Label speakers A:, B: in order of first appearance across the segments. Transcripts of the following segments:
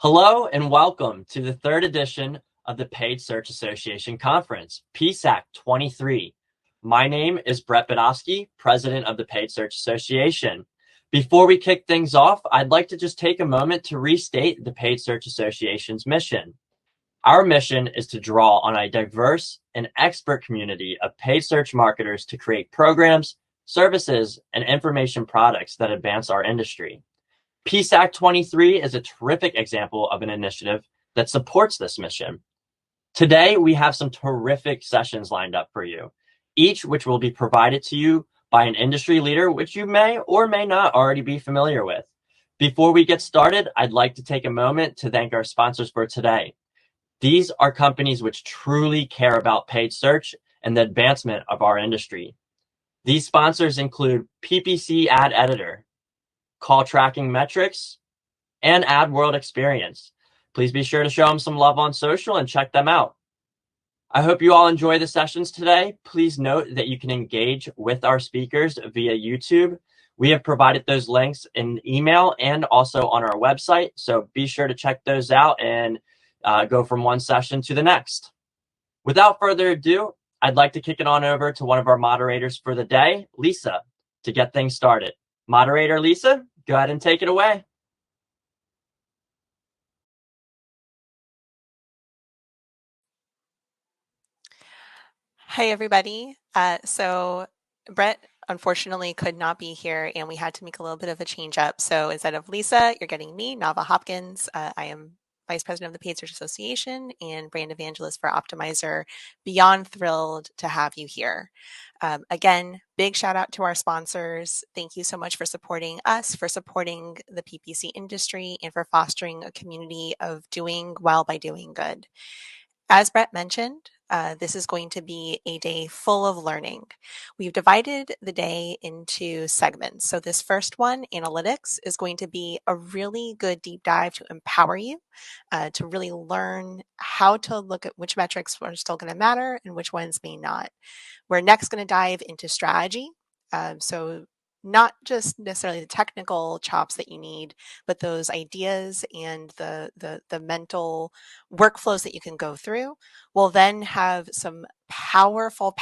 A: Hello and welcome to the third edition of the Paid Search Association Conference, PSAC23. My name is Brett Bodofsky, president of the Paid Search Association. Before we kick things off, I'd like to just take a moment to restate the Paid Search Association's mission. Our mission is to draw on a diverse and expert community of paid search marketers to create programs, services, and information products that advance our industry. PSAC23 is a terrific example of an initiative that supports this mission. Today, we have some terrific sessions lined up for you, each which will be provided to you by an industry leader, which you may or may not already be familiar with. Before we get started, I'd like to take a moment to thank our sponsors for today. These are companies which truly care about paid search and the advancement of our industry. These sponsors include PPC Ad Editor, Call Tracking Metrics, and Ad World Experience. Please be sure to show them some love on social and check them out. I hope you all enjoy the sessions today. Please note that you can engage with our speakers via YouTube. We have provided those links in email and also on our website, so be sure to check those out and go from one session to the next. Without further ado, I'd like to kick it on over to one of our moderators for the day, Lisa, to get things started. Moderator Lisa, go ahead and take it away.
B: Hi, everybody. So Brett unfortunately could not be here, and we had to make a little bit of a change up. So instead of Lisa, you're getting me, Navah Hopkins. I am Vice President of the Paid Search Association and Brand Evangelist for Optimizer. Beyond thrilled to have you here. Again, big shout out to our sponsors. Thank you so much for supporting us, for supporting the PPC industry, and for fostering a community of doing well by doing good. As Brett mentioned, this is going to be a day full of learning. We've divided the day into segments. So this first one, analytics, is going to be a really good deep dive to empower you to really learn how to look at which metrics are still going to matter and which ones may not. We're next going to dive into strategy. So not just necessarily the technical chops that you need, but those ideas and the mental workflows that you can go through. We'll then have some powerful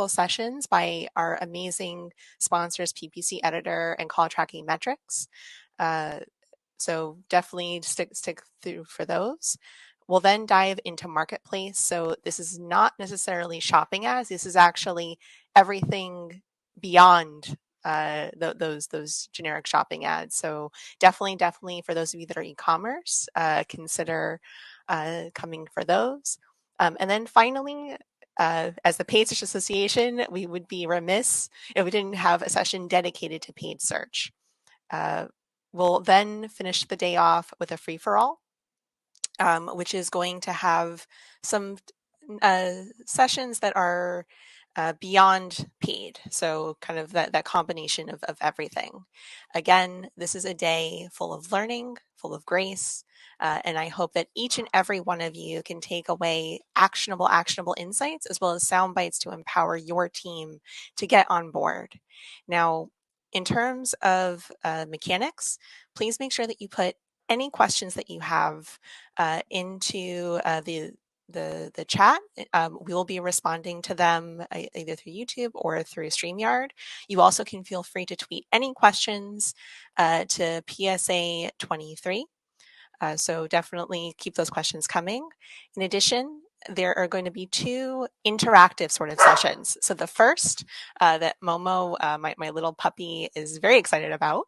B: sessions by our amazing sponsors, PPC Editor and Call Tracking Metrics. So definitely stick through for those. We'll then dive into marketplace. So this is not necessarily shopping ads. This is actually everything beyond those generic shopping ads. So definitely for those of you that are e-commerce, consider coming for those. And then finally, as the Paid Search Association, we would be remiss if we didn't have a session dedicated to paid search. We'll then finish the day off with a free-for-all, which is going to have some sessions that are beyond paid. So kind of that combination of everything. Again, this is a day full of learning, full of grace. And I hope that each and every one of you can take away actionable insights as well as sound bites to empower your team to get on board. Now, in terms of mechanics, please make sure that you put any questions that you have into the chat. We will be responding to them either through YouTube or through StreamYard. You also can feel free to tweet any questions to PSA23. So definitely keep those questions coming. In addition, there are going to be two interactive sort of sessions. So the first that Momo, my little puppy, is very excited about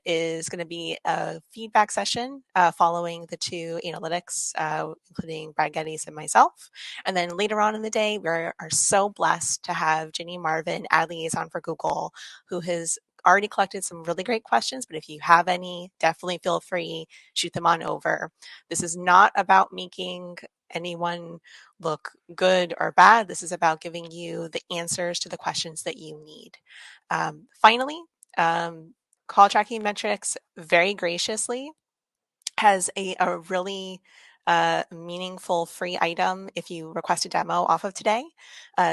B: is going to be a feedback session following the two analytics, including Brad Geddes and myself. And then later on in the day, we are so blessed to have Ginny Marvin, ad liaison for Google, who has already collected some really great questions, but if you have any, definitely feel free, shoot them on over. This is not about making anyone look good or bad. This is about giving you the answers to the questions that you need. Finally, Call Tracking Metrics very graciously has a really meaningful free item if you request a demo off of today.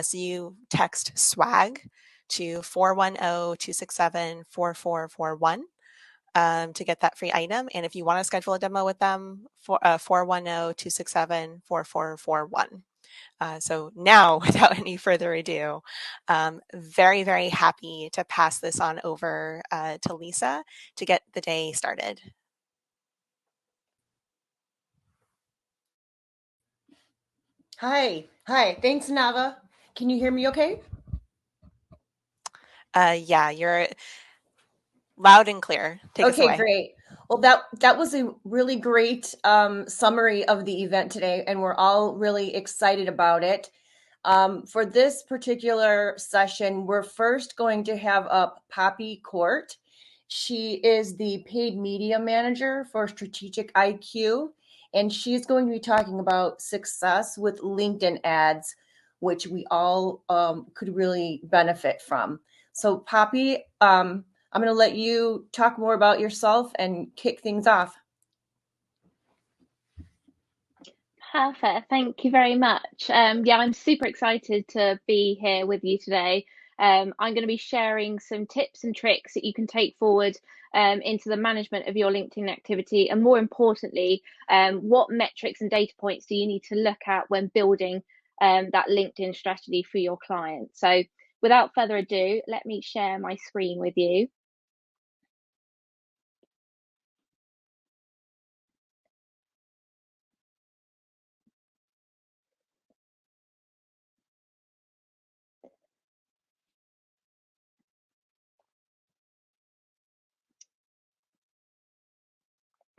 B: So you text SWAG to 410-267-4441. to get that free item. And if you want to schedule a demo with them, for 410-267-4441. So now, without any further ado, very, very happy to pass this on over to Lisa to get the day started.
C: Hi. Thanks, Navah. Can you hear me okay?
B: Yeah, you're loud and clear. Take us away.
C: Okay, great. Well, that was a really great summary of the event today, and we're all really excited about it. For this particular session, we're first going to have up Poppy Court. She is the paid media manager for Strategic IQ, and she's going to be talking about success with LinkedIn ads, which we all could really benefit from. So, Poppy, I'm going to let you talk more about yourself and kick things off.
D: Perfect. Thank you very much. Yeah, I'm super excited to be here with you today. I'm going to be sharing some tips and tricks that you can take forward into the management of your LinkedIn activity. And more importantly, what metrics and data points do you need to look at when building that LinkedIn strategy for your clients? So without further ado, let me share my screen with you.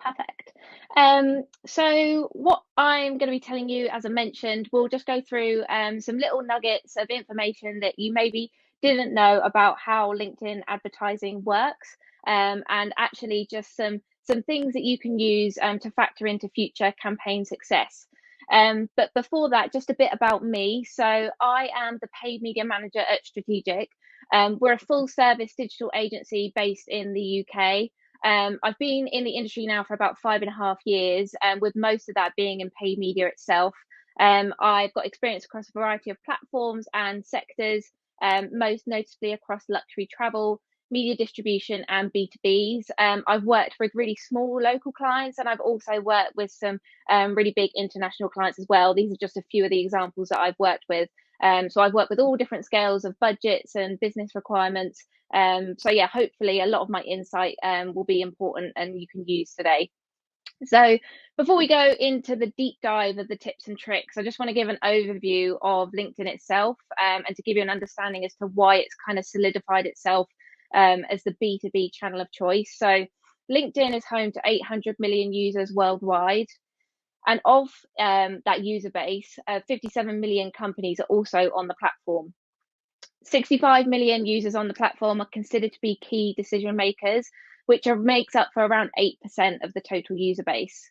D: Perfect. So what I'm going to be telling you, as I mentioned, we'll just go through some little nuggets of information that you maybe didn't know about how LinkedIn advertising works, and actually just some things that you can use to factor into future campaign success. But before that, just a bit about me. So I am the paid media manager at Strategic. We're a full service digital agency based in the UK. I've been in the industry now for about 5.5 years, with most of that being in paid media itself. I've got experience across a variety of platforms and sectors, most notably across luxury travel, media distribution, and B2Bs. I've worked with really small local clients, and I've also worked with some really big international clients as well. These are just a few of the examples that I've worked with. So I've worked with all different scales of budgets and business requirements. So yeah, hopefully a lot of my insight will be important and you can use today. So before we go into the deep dive of the tips and tricks, I just want to give an overview of LinkedIn itself, and to give you an understanding as to why it's kind of solidified itself as the B2B channel of choice. So LinkedIn is home to 800 million users worldwide. And of that user base, 57 million companies are also on the platform. 65 million users on the platform are considered to be key decision makers, which makes up for around 8% of the total user base.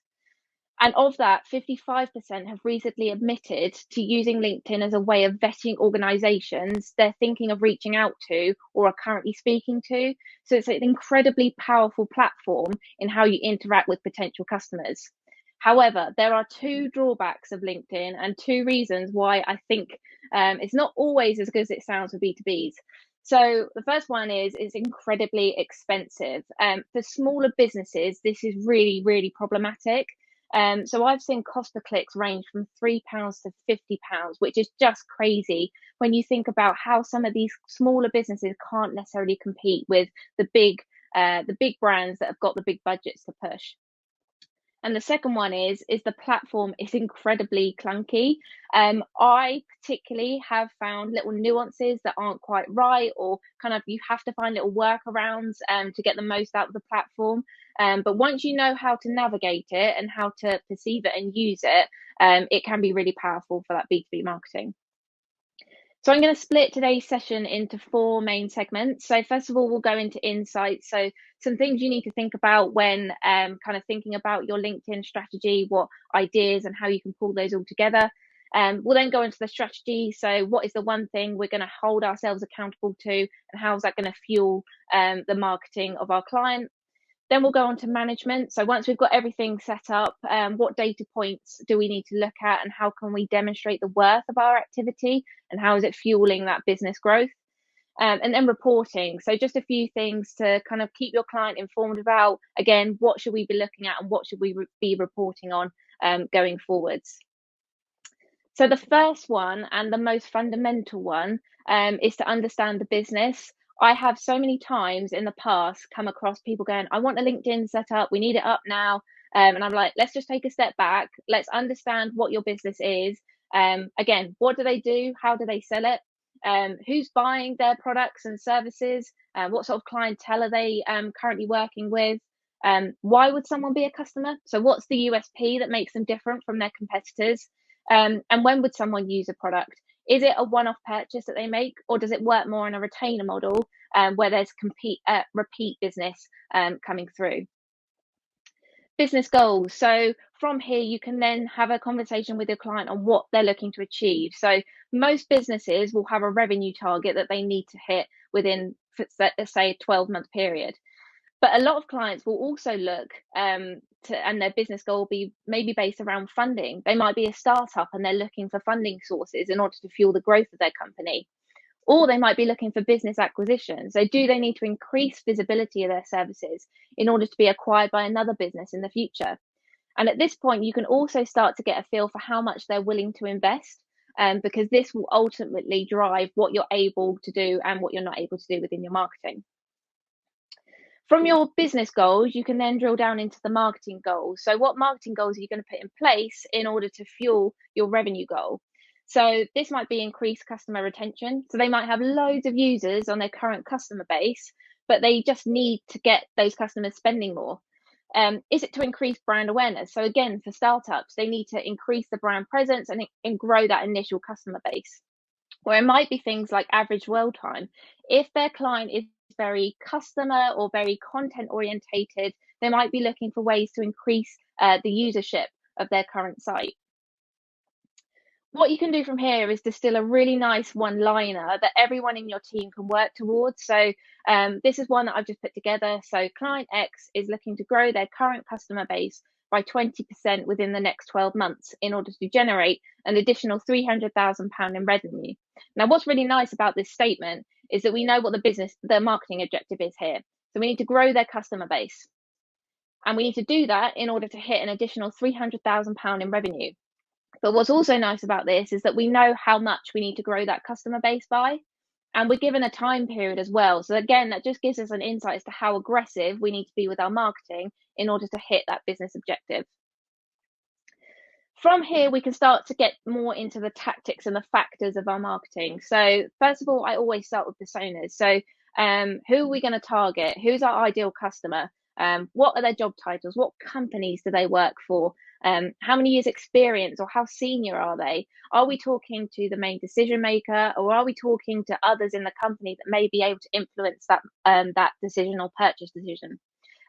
D: And of that, 55% have recently admitted to using LinkedIn as a way of vetting organizations they're thinking of reaching out to or are currently speaking to. So it's an incredibly powerful platform in how you interact with potential customers. However, there are two drawbacks of LinkedIn and two reasons why I think it's not always as good as it sounds for B2Bs. So the first one is it's incredibly expensive. For smaller businesses, this is really, really problematic. So I've seen cost per clicks range from £3 to £50, which is just crazy when you think about how some of these smaller businesses can't necessarily compete with the big brands that have got the big budgets to push. And the second one is the platform is incredibly clunky. I particularly have found little nuances that aren't quite right, or kind of you have to find little workarounds to get the most out of the platform. But once you know how to navigate it and how to perceive it and use it, it can be really powerful for that B2B marketing. So I'm going to split today's session into 4 main segments. So first of all, we'll go into insights. So some things you need to think about when kind of thinking about your LinkedIn strategy, what ideas and how you can pull those all together. We'll then go into the strategy. So what is the one thing we're going to hold ourselves accountable to, and how is that going to fuel the marketing of our client? Then we'll go on to management. So once we've got everything set up, what data points do we need to look at, and how can we demonstrate the worth of our activity, and how is it fueling that business growth? And then reporting. So just a few things to kind of keep your client informed about, again, what should we be looking at and what should we be reporting on going forwards. So the first one and the most fundamental one is to understand the business. I have so many times in the past come across people going, I want a LinkedIn set up, we need it up now. And I'm like, let's just take a step back. Let's understand what your business is. Again, what do they do? How do they sell it? Who's buying their products and services? What sort of clientele are they currently working with? Why would someone be a customer? So what's the USP that makes them different from their competitors? And when would someone use a product? Is it a one-off purchase that they make, or does it work more in a retainer model where there's repeat business coming through? Business goals. So from here, you can then have a conversation with your client on what they're looking to achieve. So most businesses will have a revenue target that they need to hit within, let's say, a 12-month period. But a lot of clients will also look and their business goal will be maybe based around funding. They might be a startup and they're looking for funding sources in order to fuel the growth of their company. Or they might be looking for business acquisition. So do they need to increase visibility of their services in order to be acquired by another business in the future? And at this point, you can also start to get a feel for how much they're willing to invest, because this will ultimately drive what you're able to do and what you're not able to do within your marketing. From your business goals, you can then drill down into the marketing goals. So what marketing goals are you going to put in place in order to fuel your revenue goal? So this might be increased customer retention. So they might have loads of users on their current customer base, but they just need to get those customers spending more. Is it to increase brand awareness? So again, for startups, they need to increase the brand presence and grow that initial customer base. Or it might be things like average dwell time. If their client is very customer or very content orientated, they might be looking for ways to increase the usership of their current site. What you can do from here is distill a really nice one-liner that everyone in your team can work towards. So this is one that I've just put together. So client X is looking to grow their current customer base by 20% within the next 12 months in order to generate an additional £300,000 in revenue. Now, what's really nice about this statement is that we know what the marketing objective is here. So we need to grow their customer base. And we need to do that in order to hit an additional £300,000 in revenue. But what's also nice about this is that we know how much we need to grow that customer base by, and we're given a time period as well. So again, that just gives us an insight as to how aggressive we need to be with our marketing in order to hit that business objective. From here, we can start to get more into the tactics and the factors of our marketing. So first of all, I always start with personas. So who are we going to target? Who's our ideal customer? What are their job titles? What companies do they work for? How many years experience or how senior are they? Are we talking to the main decision maker, or are we talking to others in the company that may be able to influence that decision or purchase decision?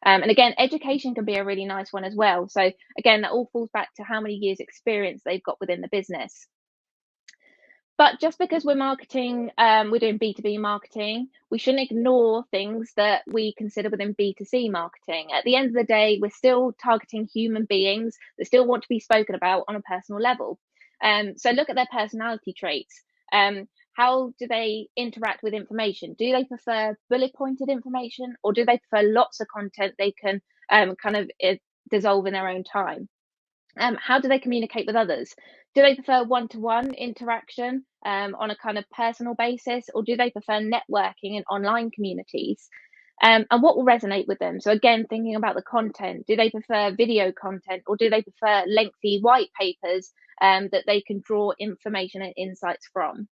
D: And again, education can be a really nice one as well. So again, that all falls back to how many years experience they've got within the business. But just because we're marketing, we're doing B2B marketing, we shouldn't ignore things that we consider within B2C marketing. At the end of the day, we're still targeting human beings that still want to be spoken about on a personal level. So look at their personality traits. How do they interact with information? Do they prefer bullet pointed information, or do they prefer lots of content they can dissolve in their own time? How do they communicate with others? Do they prefer one-to-one interaction on a kind of personal basis, or do they prefer networking in online communities? And what will resonate with them? So again, thinking about the content, do they prefer video content, or do they prefer lengthy white papers that they can draw information and insights from?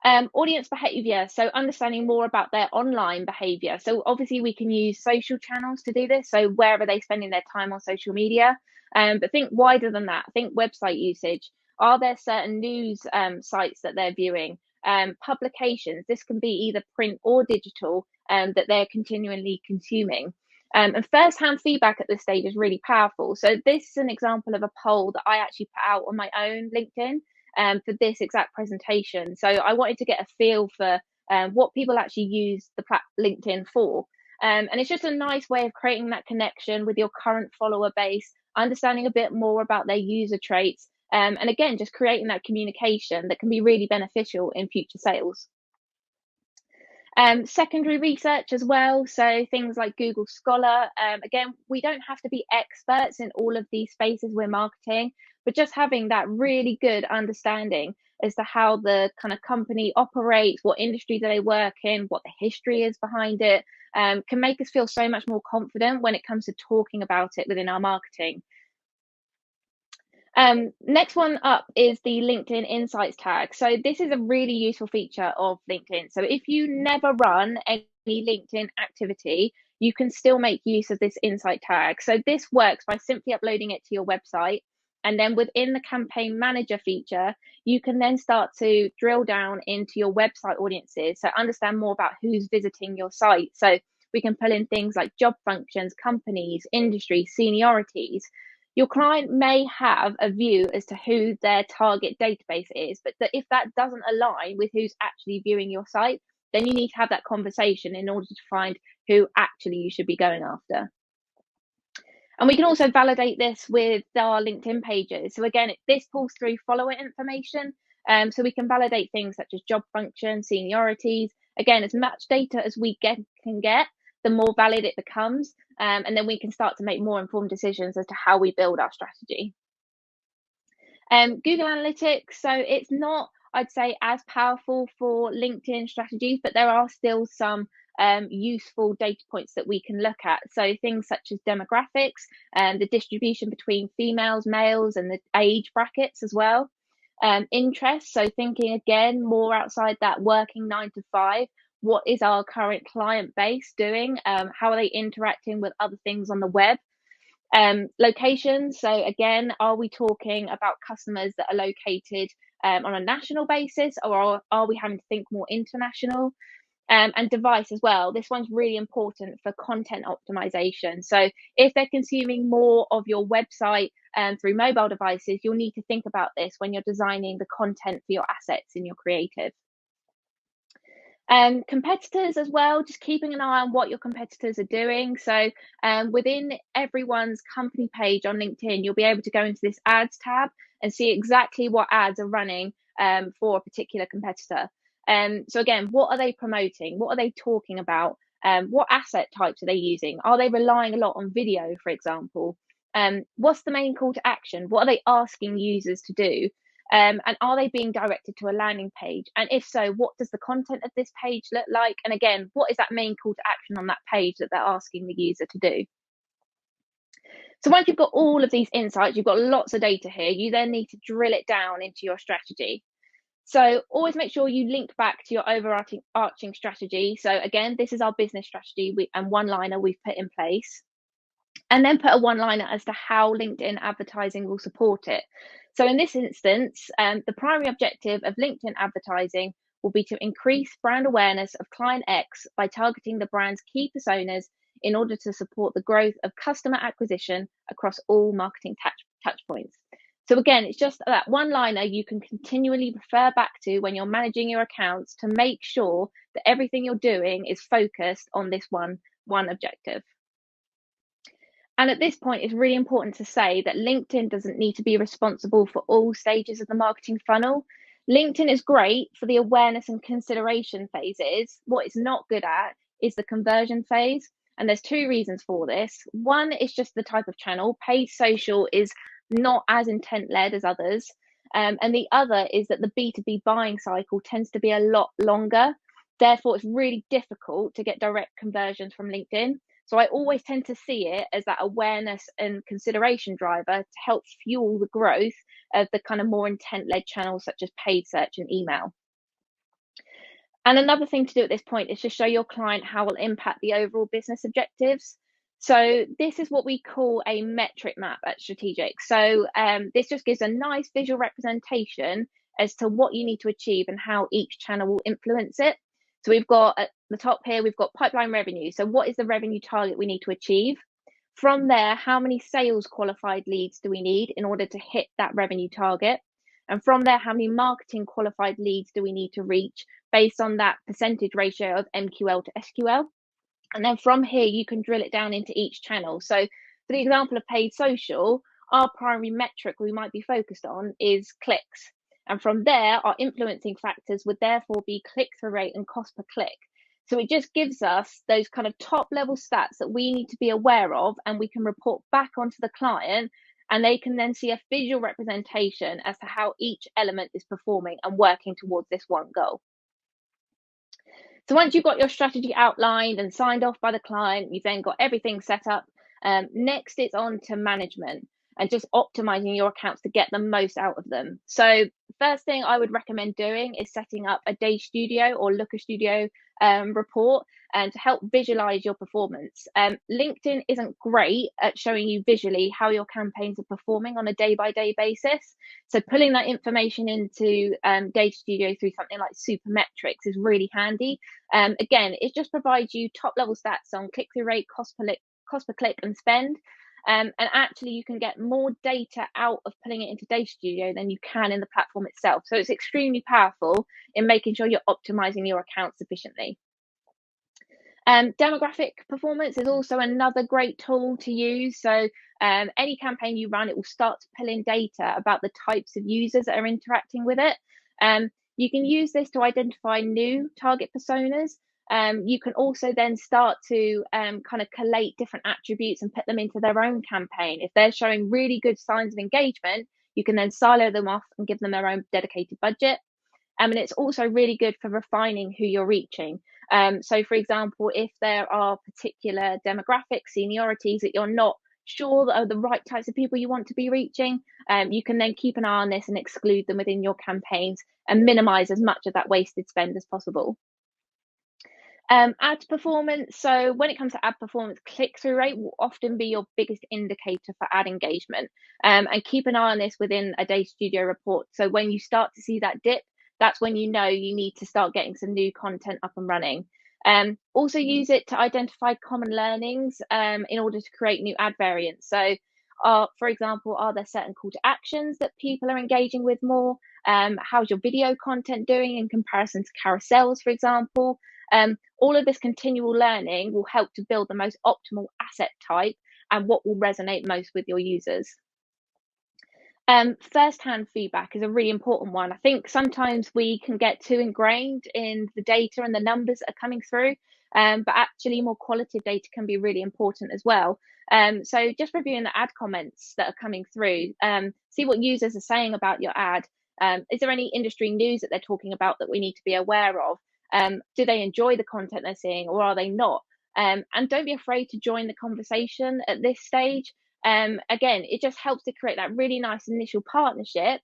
D: Audience behavior, so understanding more about their online behavior. So obviously we can use social channels to do this. So where are they spending their time on social media? But think wider than that. Think website usage. Are there certain news sites that they're viewing? Publications, this can be either print or digital, that they're continually consuming. And first-hand feedback at this stage is really powerful. So this is an example of a poll that I actually put out on my own LinkedIn for this exact presentation. So I wanted to get a feel for what people actually use the LinkedIn for. And it's just a nice way of creating that connection with your current follower base, understanding a bit more about their user traits, and again, just creating that communication that can be really beneficial in future sales. Secondary research as well, so things like Google Scholar. Again, we don't have to be experts in all of these spaces we're marketing, but just having that really good understanding as to how the kind of company operates, what industry do they work in, what the history is behind it, can make us feel so much more confident when it comes to talking about it within our marketing. Next one up is the LinkedIn Insights tag. So this is a really useful feature of LinkedIn. So if you never run any LinkedIn activity, you can still make use of this insight tag. So this works by simply uploading it to your website. And then within the campaign manager feature, you can then start to drill down into your website audiences. So understand more about who's visiting your site. So we can pull in things like job functions, companies, industry, seniorities. Your client may have a view as to who their target database is, but if that doesn't align with who's actually viewing your site, then you need to have that conversation in order to find who actually you should be going after. And we can also validate this with our LinkedIn pages. So again, this pulls through follower information. So we can validate things such as job function, seniorities. Again, as much data as we can get, the more valid it becomes. And then we can start to make more informed decisions as to how we build our strategy. Google Analytics, so it's not, I'd say, as powerful for LinkedIn strategies, but there are still some useful data points that we can look at. So things such as demographics and the distribution between females, males, and the age brackets as well. Interest, so thinking again more outside that working 9 to 5. What is our current client base doing? How are they interacting with other things on the web? Locations, so again, are we talking about customers that are located on a national basis, or are we having to think more international? And device as well. This one's really important for content optimization. So if they're consuming more of your website through mobile devices, you'll need to think about this when you're designing the content for your assets in your creative. Competitors as well, just keeping an eye on what your competitors are doing. So within everyone's company page on LinkedIn, you'll be able to go into this ads tab and see exactly what ads are running for a particular competitor. So again, what are they promoting? What are they talking about? What asset types are they using? Are they relying a lot on video, for example? What's the main call to action? What are they asking users to do? And are they being directed to a landing page? And if so, what does the content of this page look like? And again, what is that main call to action on that page that they're asking the user to do? So once you've got all of these insights, you've got lots of data here, you then need to drill it down into your strategy. So always make sure you link back to your overarching strategy. So again, this is our business strategy and one-liner we've put in place. And then put a one-liner as to how LinkedIn advertising will support it. So in this instance, the primary objective of LinkedIn advertising will be to increase brand awareness of client X by targeting the brand's key personas in order to support the growth of customer acquisition across all marketing touch points. So again, it's just that one-liner you can continually refer back to when you're managing your accounts to make sure that everything you're doing is focused on this one objective. And at this point, it's really important to say that LinkedIn doesn't need to be responsible for all stages of the marketing funnel. LinkedIn is great for the awareness and consideration phases. What it's not good at is the conversion phase. And there's two reasons for this. One is just the type of channel. Paid social is not as intent-led as others. And the other is that the B2B buying cycle tends to be a lot longer. Therefore, it's really difficult to get direct conversions from LinkedIn. So I always tend to see it as that awareness and consideration driver to help fuel the growth of the kind of more intent-led channels such as paid search and email. And another thing to do at this point is to show your client how it will impact the overall business objectives. So this is what we call a metric map at Strategic. So this just gives a nice visual representation as to what you need to achieve and how each channel will influence it. So we've got at the top here, we've got pipeline revenue. So what is the revenue target we need to achieve? From there, how many sales qualified leads do we need in order to hit that revenue target? And from there, how many marketing qualified leads do we need to reach based on that percentage ratio of MQL to SQL? And then from here, you can drill it down into each channel. So for the example of paid social, our primary metric we might be focused on is clicks. And from there, our influencing factors would therefore be click-through rate and cost per click. So it just gives us those kind of top level stats that we need to be aware of, and we can report back onto the client, and they can then see a visual representation as to how each element is performing and working towards this one goal. So once you've got your strategy outlined and signed off by the client, you've then got everything set up. Next, it's on to management and just optimizing your accounts to get the most out of them. So first thing I would recommend doing is setting up a Day Studio or Looker Studio report and to help visualize your performance. LinkedIn isn't great at showing you visually how your campaigns are performing on a day-by-day basis. So pulling that information into Data Studio through something like Supermetrics is really handy. Again, it just provides you top-level stats on click-through rate, cost per click, and spend. And actually, you can get more data out of pulling it into Data Studio than you can in the platform itself. So it's extremely powerful in making sure you're optimizing your account sufficiently. Demographic performance is also another great tool to use. So any campaign you run, it will start to pull in data about the types of users that are interacting with it. You can use this to identify new target personas. You can also then start to kind of collate different attributes and put them into their own campaign. If they're showing really good signs of engagement, you can then silo them off and give them their own dedicated budget. And it's also really good for refining who you're reaching. So for example, if there are particular demographics, seniorities that you're not sure that are the right types of people you want to be reaching, you can then keep an eye on this and exclude them within your campaigns and minimize as much of that wasted spend as possible. Ad performance. So when it comes to ad performance, click-through rate will often be your biggest indicator for ad engagement. And keep an eye on this within a Data Studio report. So when you start to see that dip, that's when you know you need to start getting some new content up and running. Also use it to identify common learnings in order to create new ad variants. So for example, are there certain call to actions that people are engaging with more? How's your video content doing in comparison to carousels, for example? All of this continual learning will help to build the most optimal asset type and what will resonate most with your users. First-hand feedback is a really important one. I think sometimes we can get too ingrained in the data and the numbers that are coming through, but actually more qualitative data can be really important as well. So just reviewing the ad comments that are coming through, see what users are saying about your ad. Is there any industry news that they're talking about that we need to be aware of? Do they enjoy the content they're seeing, or are they not? And don't be afraid to join the conversation at this stage. Again, it just helps to create that really nice initial partnership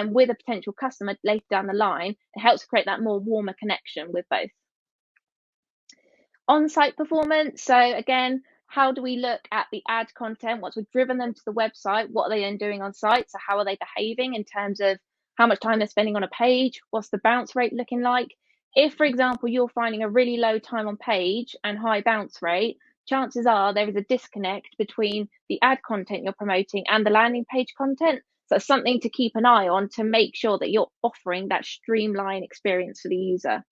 D: with a potential customer later down the line. It helps create that more warmer connection with both. On-site performance. So again, how do we look at the ad content? What's driven them to the website? What are they then doing on site? So how are they behaving in terms of how much time they're spending on a page? What's the bounce rate looking like? If, for example, you're finding a really low time on page and high bounce rate, chances are there is a disconnect between the ad content you're promoting and the landing page content. So it's something to keep an eye on to make sure that you're offering that streamlined experience for the user.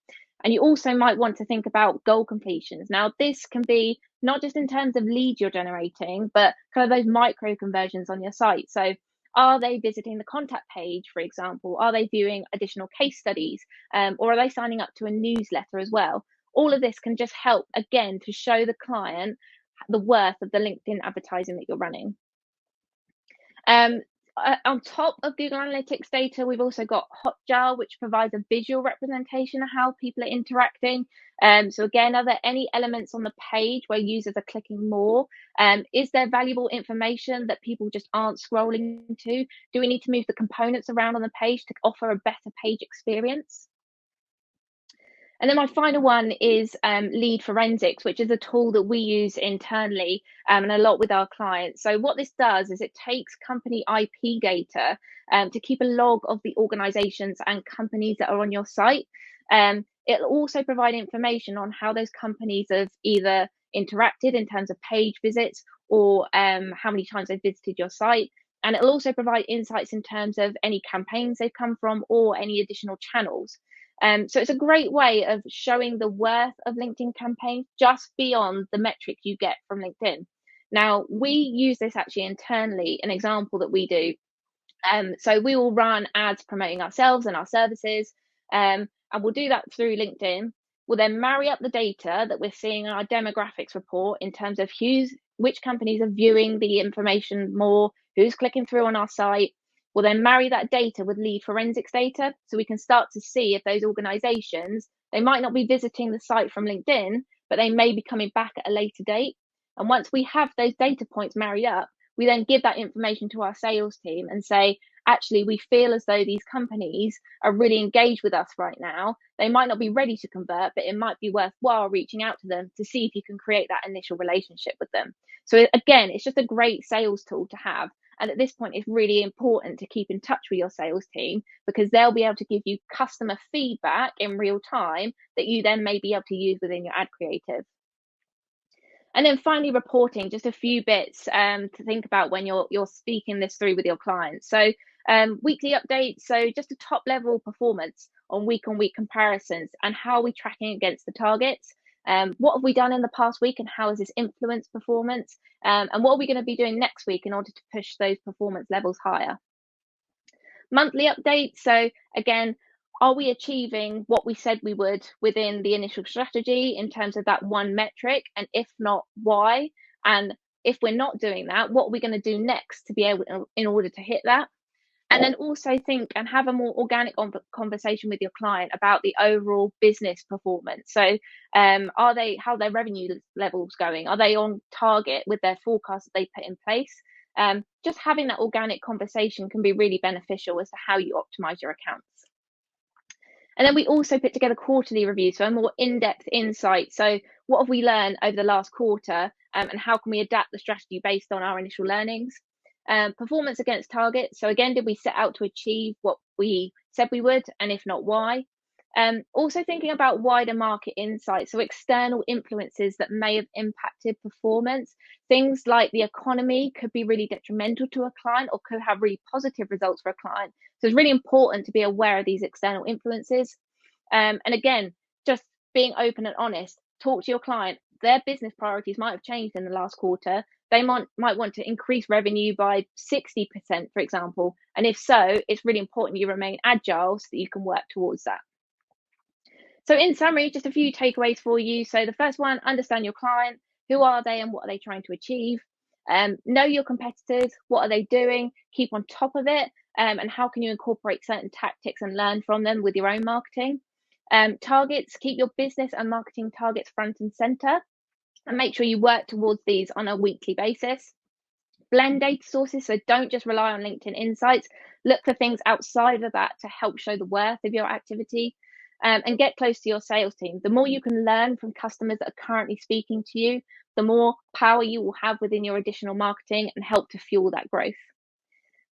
D: And you also might want to think about goal completions. Now, this can be not just in terms of leads you're generating, but kind of those micro conversions on your site. So are they visiting the contact page, for example? Are they viewing additional case studies? Or are they signing up to a newsletter as well? All of this can just help, again, to show the client the worth of the LinkedIn advertising that you're running. On top of Google Analytics data, we've also got Hotjar, which provides a visual representation of how people are interacting. So again, are there any elements on the page where users are clicking more? Is there valuable information that people just aren't scrolling to? Do we need to move the components around on the page to offer a better page experience? And then my final one is lead forensics, which is a tool that we use internally and a lot with our clients. So what this does is it takes company IP data to keep a log of the organizations and companies that are on your site. It'll also provide information on how those companies have either interacted in terms of page visits or how many times they've visited your site. And it'll also provide insights in terms of any campaigns they've come from or any additional channels. So it's a great way of showing the worth of LinkedIn campaigns just beyond the metric you get from LinkedIn. Now, we use this actually internally, an example that we do. So we will run ads promoting ourselves and our services, and we'll do that through LinkedIn. We'll then marry up the data that we're seeing in our demographics report in terms of which companies are viewing the information more, who's clicking through on our site. We'll then marry that data with lead forensics data, so we can start to see if those organizations, they might not be visiting the site from LinkedIn, but they may be coming back at a later date. And once we have those data points married up, we then give that information to our sales team and say, actually, we feel as though these companies are really engaged with us right now. They might not be ready to convert, but it might be worthwhile reaching out to them to see if you can create that initial relationship with them. So again, it's just a great sales tool to have. And at this point, it's really important to keep in touch with your sales team, because they'll be able to give you customer feedback in real time that you then may be able to use within your ad creative. And then finally, reporting, just a few bits to think about when you're speaking this through with your clients. So weekly updates, so just a top level performance on week comparisons, and how are we tracking against the targets? What have we done in the past week, and how has this influenced performance? And what are we going to be doing next week in order to push those performance levels higher? Monthly updates, so again, are we achieving what we said we would within the initial strategy in terms of that one metric? And if not, why? And if we're not doing that, what are we going to do next to be able to, in order to hit that? And then also think and have a more organic conversation with your client about the overall business performance. So how are their revenue levels going? Are they on target with their forecast that they put in place? Just having that organic conversation can be really beneficial as to how you optimize your accounts. And then we also put together quarterly reviews, so a more in-depth insight. So what have we learned over the last quarter, and how can we adapt the strategy based on our initial learnings? Performance against targets. So again, did we set out to achieve what we said we would? And if not, why? Also thinking about wider market insights, so external influences that may have impacted performance. Things like the economy could be really detrimental to a client or could have really positive results for a client. So it's really important to be aware of these external influences. And again, just being open and honest, talk to your client. Their business priorities might have changed in the last quarter. They might want to increase revenue by 60%, for example. And if so, it's really important you remain agile so that you can work towards that. So in summary, just a few takeaways for you. So the first one, understand your client. Who are they and what are they trying to achieve? Know your competitors. What are they doing? Keep on top of it. And how can you incorporate certain tactics and learn from them with your own marketing? Targets, keep your business and marketing targets front and center, and make sure you work towards these on a weekly basis. Blend data sources, so don't just rely on LinkedIn insights. Look for things outside of that to help show the worth of your activity. And get close to your sales team. The more you can learn from customers that are currently speaking to you, the more power you will have within your additional marketing and help to fuel that growth.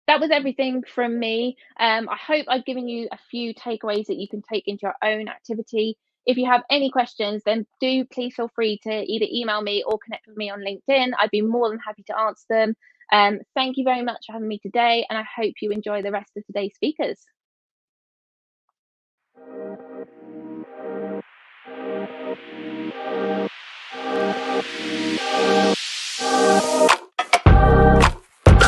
D: That was everything from me. I hope I've given you a few takeaways that you can take into your own activity. If you have any questions, then do please feel free to either email me or connect with me on LinkedIn. I'd be more than happy to answer them. Thank you very much for having me today, and I hope you enjoy the rest of today's speakers. Thank you.